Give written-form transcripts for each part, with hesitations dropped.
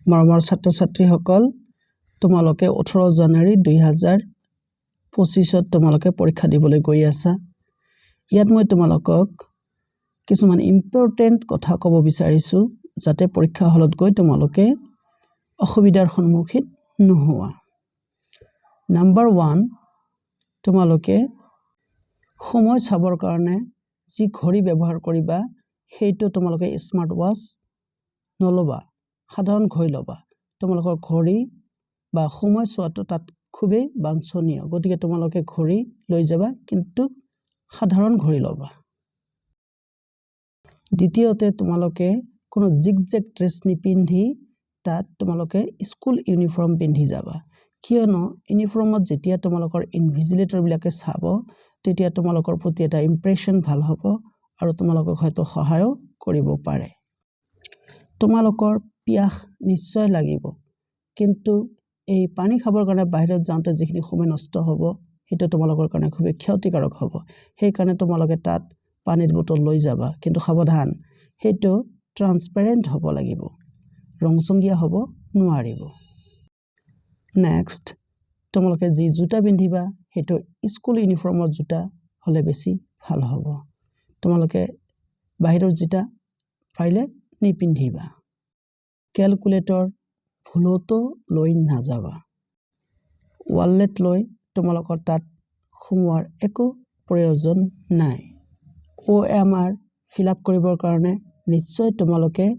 মৰমৰ ছাত্ৰ-ছাত্ৰীসকল তোমালোকে 18 জানুৱাৰী 2025 তোমালোকে পৰীক্ষা দিবলৈ গৈ আছা ইয়াত মই তোমালোকক কিছুমান ইম্পৰ্টেন্ট কথা ক'ব বিচাৰিছো যাতে পৰীক্ষা হলত গৈ তোমালোকে অসুবিধাৰ সন্মুখীন নোহোৱা নাম্বাৰ 1 তোমালোকে সময় চাবৰ কাৰণে যি ঘড়ী ব্যৱহাৰ কৰিবা সেইটো তোমালোকে স্মাৰ্ট ওৱাচ নলবা সাধাৰণ ঘড়ী লবা তোমালোকৰ ঘড়ী বা সময় চোৱাটো তাত খুবেই বাঞ্ছনীয় গতিকে তোমালোকে ঘড়ী লৈ যাবা কিন্তু সাধাৰণ ঘড়ী লবা দ্বিতীয়তে তোমালোকে কোনো জিগজেগ ড্ৰেছ নিপিন্ধি তাত তোমালোকে স্কুল ইউনিফৰ্ম পিন্ধি যাবা কিয়নো ইউনিফৰ্মত যেতিয়া তোমালোকৰ ইনভিজিলেটৰ বিলাকে চাব তেতিয়া তোমালোকৰ প্ৰতি এটা ইমপ্ৰেছন ভাল হ'ব আৰু তোমালোকক হয়তো সহায় কৰিব পাৰে তোমালোকৰ পিয়াহ নিশ্চয় লাগিব কিন্তু এই পানী খাবৰ কাৰণে বাহিৰত যাওঁতে যিখিনি সময় নষ্ট হ'ব হেতু তোমালোকৰ কাৰণে খুব ক্ষতিকাৰক হ'ব সেই কাৰণে তোমালোকে তাত পানীৰ বটল লৈ যাবা কিন্তু সাৱধান হেতু ট্ৰান্সপাৰেন্ট হ'ব লাগিব ৰংচঙ্গিয়া হ'ব নোৱাৰিব নেক্সট তোমালোকে যি জোতা পিন্ধিবা হেতু স্কুল ইউনিফৰ্মৰ জোতা হলে বেছি ভাল হ'ব তোমালোকে বাহিৰৰ জোতা পাৰিলে নিপিন্ধিবা ক্যালকুলেটৰ ভুলতো লৈ নাযাবা ওয়ালেট লৈ তোমালোকৰ তাত সোমোৱাৰ একো প্ৰয়োজন নাই OMR ফিল আপ কৰিবৰ কাৰণে নিশ্চয় তোমালোকে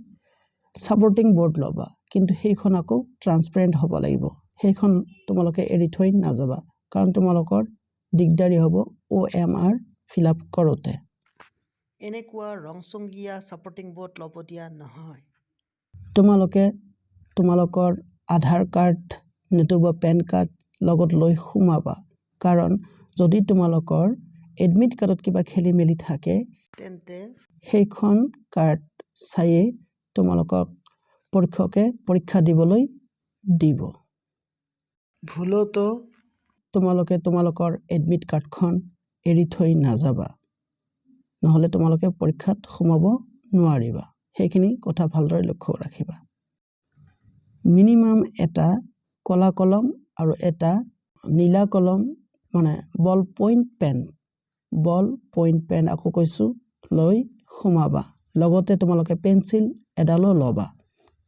সাপোৰ্টিং বোৰ্ড লবা কিন্তু সেইখন আকৌ ট্ৰান্সপাৰেন্ট হ'ব লাগিব সেইখন তোমালোকে এৰি থৈ নাযাবা কাৰণ তোমালোকৰ দিগদাৰি হ'ব OMR ফিল আপ কৰোতে এনেকুৱা ৰংচঙ্গিয়া সাপোৰ্টিং বোৰ্ড লব দিয়া নহয় তোমালোকে তোমালোকৰ আধাৰ কাৰ্ড নতুবা পেন কাৰ্ড লগত লৈ সোমাবা কাৰণ যদি তোমালোকৰ এডমিট কাৰ্ডত কিবা খেলি মেলি থাকে তেন্তে সেইখন কাৰ্ড চাইয়ে তোমালোকক পৰীক্ষকে পৰীক্ষা দিবলৈ দিব ভুলতো তোমালোকে তোমালোকৰ এডমিট কাৰ্ডখন এৰি থৈ নাযাবা নহলে তোমালোকে পৰীক্ষাত সোমাব নোৱাৰিবা সেইখিনি কথা ভালদৰে লক্ষ্য ৰাখিবা মিনিমাম এটা কলা কলম আৰু এটা নীলা কলম মানে বল পইণ্ট পেন আকৌ কৈছো লৈ সোমাবা লগতে তোমালোকে পেন্সিল এডালো লবা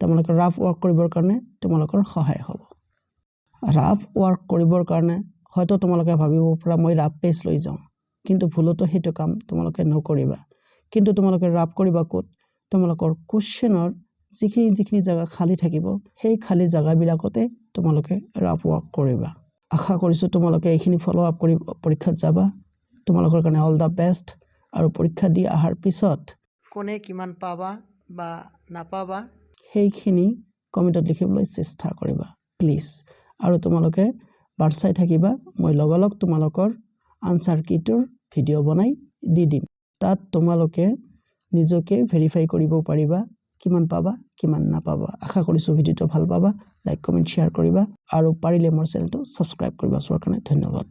তোমালোকে ৰাফ ওয়াৰ্ক কৰিবৰ কাৰণে তোমালোকৰ সহায় হ'ব ৰাফ ওয়াৰ্ক কৰিবৰ কাৰণে হয়তো তোমালোকে ভাবিব পৰা মই ৰাফ পেজ লৈ যাওঁ কিন্তু ভুলতো হেতু কাম তোমালোকে নকৰিবা কিন্তু তোমালোকে ৰাফ কৰিবা ক'ত তোমালোকৰ কোৱেশ্চনৰ যিখিনি জায়গা খালি থাকিব সেই খালি জায়গাবিলাকতে তোমালোকে ৰাফ ওয়াৰ্ক কৰিবা আশা কৰিছো তোমালোকে এইখিনি ফলো আপ কৰি পৰীক্ষাত যাবা তোমালোকৰ কাৰণে অল দা বেষ্ট আৰু পৰীক্ষা দি আহাৰ পিছত কোনে কিমান পাবা বা নাপাবা সেইখিনি কমেন্টত লিখিবলৈ চেষ্টা কৰিবা প্লিজ আৰু তোমালোকে বাৰ চাই থাকিবা মই লগলগ তোমালোকৰ আনসাৰ কিটোৰ ভিডিও বনাই দি দিম তাত তোমালোকে নিজকে ভেৰিফাই কৰিব পাৰিবা কিমান পাবা কিমান নাপাবা আশা কৰিছো ভিডিওটো ভাল পাবা লাইক কমেন্ট শেয়াৰ কৰিবা আৰু পাৰিলে মোৰ চেনেলটো সাবস্ক্ৰাইব কৰিবা সোৱাৰ কাৰণে ধন্যবাদ